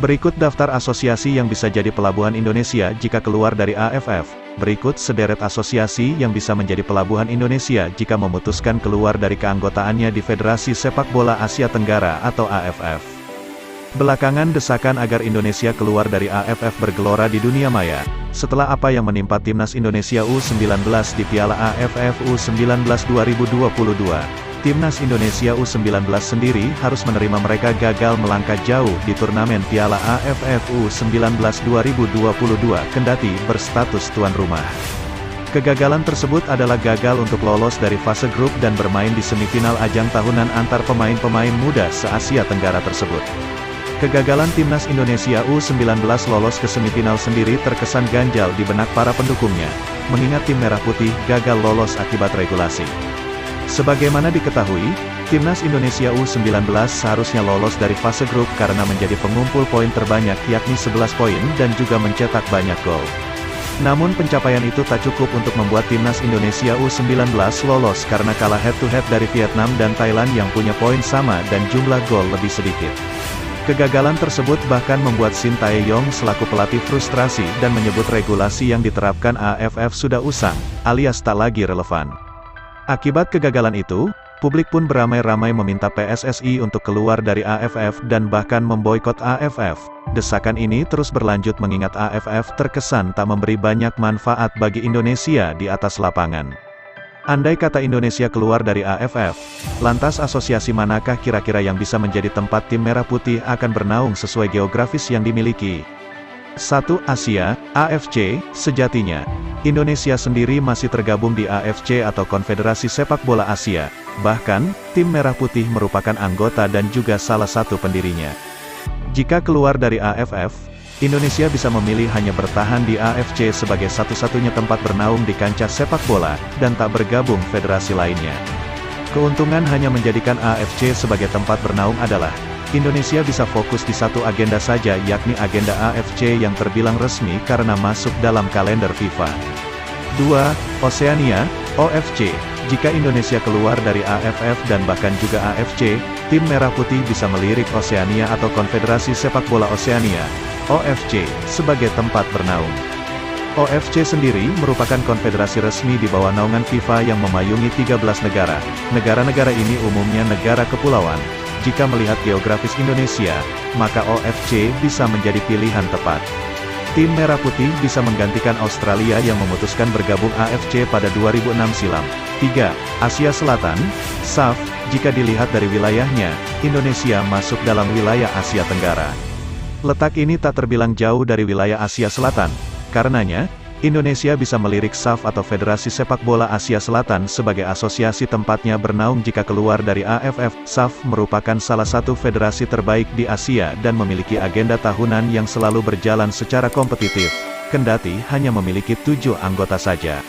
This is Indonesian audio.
Berikut daftar asosiasi yang bisa jadi pelabuhan Indonesia jika keluar dari AFF. Berikut sederet asosiasi yang bisa menjadi pelabuhan Indonesia jika memutuskan keluar dari keanggotaannya di Federasi Sepak Bola Asia Tenggara atau AFF. Belakangan desakan agar Indonesia keluar dari AFF bergelora di dunia maya, setelah apa yang menimpa Timnas Indonesia U19 di Piala AFF U19 2022. Timnas Indonesia U19 sendiri harus menerima mereka gagal melangkah jauh di turnamen Piala AFF U19 2022 kendati berstatus tuan rumah. Kegagalan tersebut adalah gagal untuk lolos dari fase grup dan bermain di semifinal ajang tahunan antar pemain-pemain muda se-Asia Tenggara tersebut. Kegagalan Timnas Indonesia U19 lolos ke semifinal sendiri terkesan ganjal di benak para pendukungnya, mengingat tim Merah Putih gagal lolos akibat regulasi. Sebagaimana diketahui, Timnas Indonesia U19 seharusnya lolos dari fase grup karena menjadi pengumpul poin terbanyak yakni 11 poin dan juga mencetak banyak gol. Namun pencapaian itu tak cukup untuk membuat Timnas Indonesia U19 lolos karena kalah head-to-head dari Vietnam dan Thailand yang punya poin sama dan jumlah gol lebih sedikit. Kegagalan tersebut bahkan membuat Shin Tae-yong selaku pelatih frustrasi dan menyebut regulasi yang diterapkan AFF sudah usang, alias tak lagi relevan. Akibat kegagalan itu, publik pun beramai-ramai meminta PSSI untuk keluar dari AFF dan bahkan memboikot AFF. Desakan ini terus berlanjut mengingat AFF terkesan tak memberi banyak manfaat bagi Indonesia di atas lapangan. Andai kata Indonesia keluar dari AFF, lantas asosiasi manakah kira-kira yang bisa menjadi tempat tim Merah Putih akan bernaung sesuai geografis yang dimiliki? 1. Asia, AFC, sejatinya, Indonesia sendiri masih tergabung di AFC atau Konfederasi Sepak Bola Asia, bahkan, tim Merah Putih merupakan anggota dan juga salah satu pendirinya. Jika keluar dari AFF, Indonesia bisa memilih hanya bertahan di AFC sebagai satu-satunya tempat bernaung di kancah sepak bola, dan tak bergabung federasi lainnya. Keuntungan hanya menjadikan AFC sebagai tempat bernaung adalah, Indonesia bisa fokus di satu agenda saja yakni agenda AFC yang terbilang resmi karena masuk dalam kalender FIFA. 2. Oseania, OFC. Jika Indonesia keluar dari AFF dan bahkan juga AFC, tim Merah Putih bisa melirik Oseania atau Konfederasi Sepak Bola Oseania, OFC, sebagai tempat bernaung. OFC sendiri merupakan konfederasi resmi di bawah naungan FIFA yang memayungi 13 negara. Negara-negara ini umumnya negara kepulauan. Jika melihat geografis Indonesia, maka OFC bisa menjadi pilihan tepat. Tim Merah Putih bisa menggantikan Australia yang memutuskan bergabung AFC pada 2006 silam. 3. Asia Selatan, SAF, jika dilihat dari wilayahnya, Indonesia masuk dalam wilayah Asia Tenggara. Letak ini tak terbilang jauh dari wilayah Asia Selatan, karenanya, Indonesia bisa melirik SAF atau Federasi Sepak Bola Asia Selatan sebagai asosiasi tempatnya bernaung jika keluar dari AFF. SAF merupakan salah satu federasi terbaik di Asia dan memiliki agenda tahunan yang selalu berjalan secara kompetitif, kendati hanya memiliki 7 anggota saja.